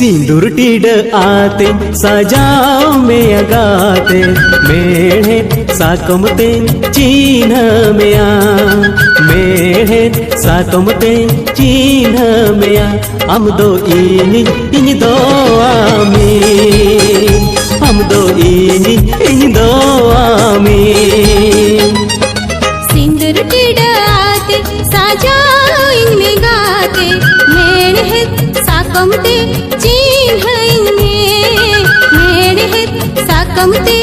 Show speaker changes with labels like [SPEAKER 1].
[SPEAKER 1] सिंदूर टीड आते सजाओ में अगाते मेढ़े साकमते चिन्ह में आ मेढ़े साकमते चिन्ह में आ हम दो इन दो आमी हम दो इन दो आमी
[SPEAKER 2] सिंदूर टीड आते सजाओ इनमें गाते मेढ़े साकमते चिन्ह इनमें मेढ़े साकमते